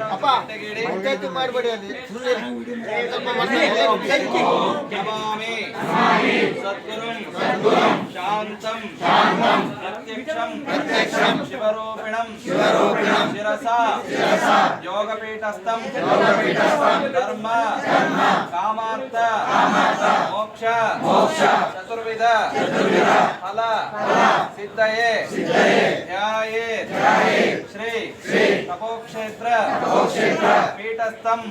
ಅಪ್ಪ ಪಂಚಾಯತ್ ಮಾಡಬೇಡಿ ಅಲ್ಲಿ ನಮಾಮಿ ಸದ್ಗುರುಂ ಶಾಂತಂ ಪ್ರತ್ಯಕ್ಷಂ ಶಿವರೂಪಿಣಂ ಶಿರಸಾ ಯೋಗಪೀಠಸ್ಥಂ ಧರ್ಮ ಕಾಮಾರ್ಥ ಮೋಕ್ಷ ಚತುರ್ವಿಧ ಫಲ ಸಿದ್ಧಯೇ ಧ್ಯಾಯೇ ಶ್ರೀ ತಪೋಕ್ಷೇತ್ರ ಪೀಠಸ್ಥಂ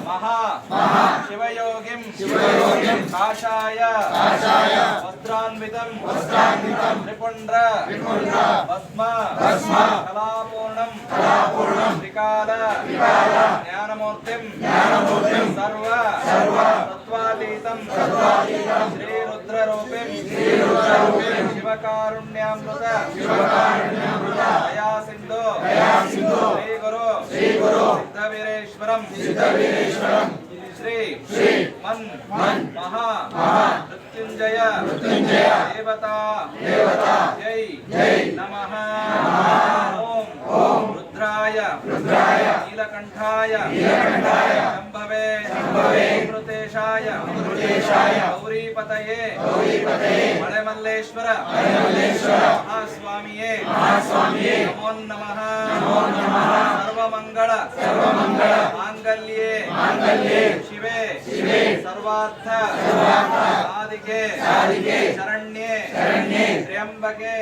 ಮಹಾ ಶಿವಯೋಗಿಂ ಕಾಷಾಯ ವಸ್ತ್ರಾನ್ವಿತಂ ತ್ರಿಪುಂಡ್ರ ಭಸ್ಮ ಕಲಾಪೂರ್ಣಂ ತ್ರಿಕಾಲ ಜ್ಞಾನಮೂರ್ತಿಂ ಸರ್ವ ತತ್ವಾತೀತಂ ಶ್ರೀರುದ್ರರೂಪಿಂ ಶಿವಕಾರುಣ್ಯಾಮೃತ ದಯಾ ಸಿಂಧು ಶ್ರೀ ಗುರು ಸಿದ್ಧವೀರೇಶ್ವರಂ ಶ್ರೀ ಮನ್ ಮಹಾ ಮೃತ್ಯುಂಜಯ ದೇವತಾ ಜೈ ನಮಃ ಓಂ ರುದ್ರಾಯ ನೀಲಕಂಠಾಯ ಶಂಭವೇ ಅಮೃತೇಶಾಯ ಗೌರೀಪತಯೇ ಮಳೆಮಲ್ಲೇಶ್ವರ ಮಹಾಸ್ವಾಮಿಯೇ ನಮೋ ನಮಃ ಸರ್ವಮಂಗಳ ಮಾಂಗಲ್ಯೇ ಶಿವೆ ಸರ್ವಾರ್ಥ ಸಾಧಿಕೆ ಶರಣ್ಯೇ ತ್ರ್ಯಂಬಕೆ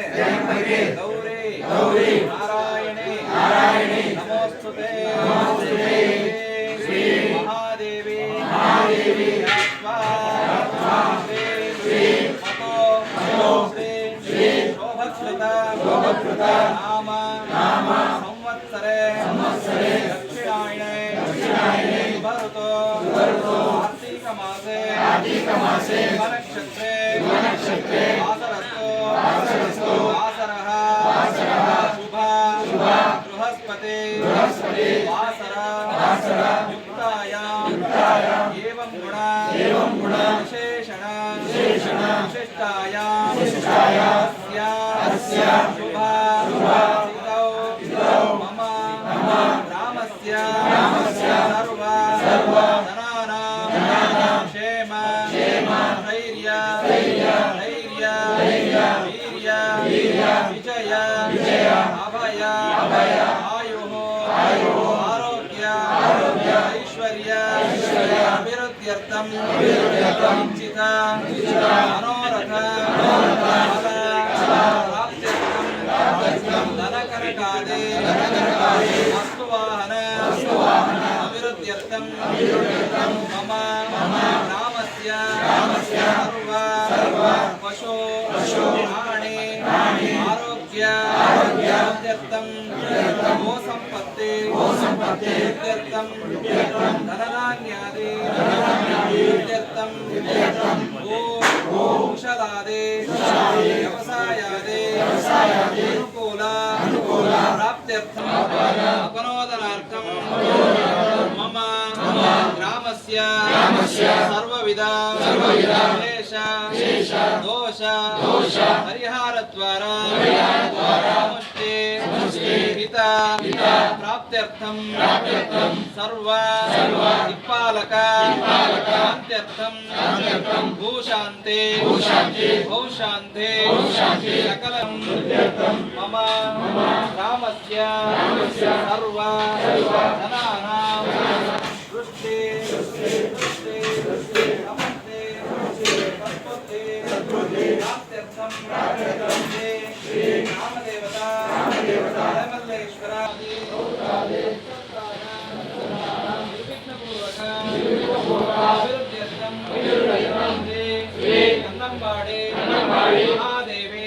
ಗೌರಿ ನಾರಾಯಣಿ ನಮೋಸ್ತುತೆ ಶ್ರೀ ಮಹಾದೇವಿ ಶ್ರೀ ಶೋಭಕೃತ ನಾಮ ಸಂವತ್ಸರೆ ದಕ್ಷಿಣಾಯಣೆ ಭರತೋ ಕಾರ್ತೀಕ ಮಾಸೆ ನಕ್ಷತ್ರೆ ಆಸರಸ್ತೋ ಆಸರಃ ಶುಭ ಬೃಹಸ್ಪತಿ ವಾಸರ ಯುಕ್ತಾಯಾಂ ಏವಂ ಗುಣ ವಿಶೇಷಣ ವಿಶಿಷ್ಟಾಯಾಂ ಅಸ್ಯ ಶುಭ ಸಿದ್ಧೌ ಮಮ ರಾಮಸ್ಯ ಸರ್ವ ಧನಾನಾಂ ಕ್ಷೇಮ ಧೈರ್ಯ ವೀರ್ಯ ವಿಜಯ ಅಭಯ ಆಯುಃ ಆರೋಗ್ಯ ಐಶ್ವರ್ಯ ಅಭಿವೃದ್ಧ್ಯರ್ಥಂ ಇಚ್ಛಿತ ಮನೋರಥ ಪ್ರಾಪ್ತ್ಯರ್ಥಂ ಧನಕನಕಾದಿ ವಸ್ತುವಾಹನ ಅಭಿವೃದ್ಧ್ಯರ್ಥಂ ಮಮ ರಾಮಸ್ಯ ಸರ್ವ ಪಶು ಪ್ರಾಣಿ ಆರೋಗ್ಯ ಗೋ ಸಂಪತ್ತಿ ಧನಧಾನ್ಯಾದಿ ಔಷಧಾದಿ ವ್ಯವಸಾಯಾದಿ ಅನುಕೂಲ ಪ್ರಾಪ್ತ್ಯರ್ಥಂ ಅಪನೋದನಾರ್ಥಂ ಮಮ ಗ್ರಾಮಸ್ಯ ಸರ್ವವಿಧ ಕ್ಲೇಶ ದೋಷ ಪರಿಹಾರದ್ವಾರಾ ಹಿತ ಪ್ರಾಪ್ತ್ಯರ್ಥಂ ಸರ್ವ ದಿಕ್ಪಾಲಕ ಶಾಂತ್ಯರ್ಥಂ ಭೂಶಾಂತೆ ಭೌಶಾಂತೆ ಸಕಲಂ ಮಮ ರಾಮಸ್ಯ ಸರ್ವ ಧನಾನಾಂ ವೃಷ್ಟಿ ನಮಸ್ತೆ ಸತ್ಪುತ್ರಿ ಪ್ರಾಪ್ತ್ಯರ್ಥಂ ಶ್ರೀ ರಾಮದೇವತಾ ಮಲ್ಲೇಶ್ವರ ಅಭಿವೃದ್ಧ್ಯರ್ಥಂ ಕನ್ನಂಬಾಡಿ ಮಹಾದೇವಿ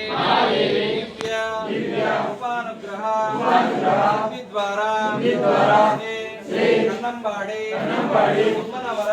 ದಿವ್ಯ ಉಪಾನುಗ್ರಹ ವಿದ್ವಾರ ಕನ್ನಂಬಾಡಿ ಅಮ್ಮನವರ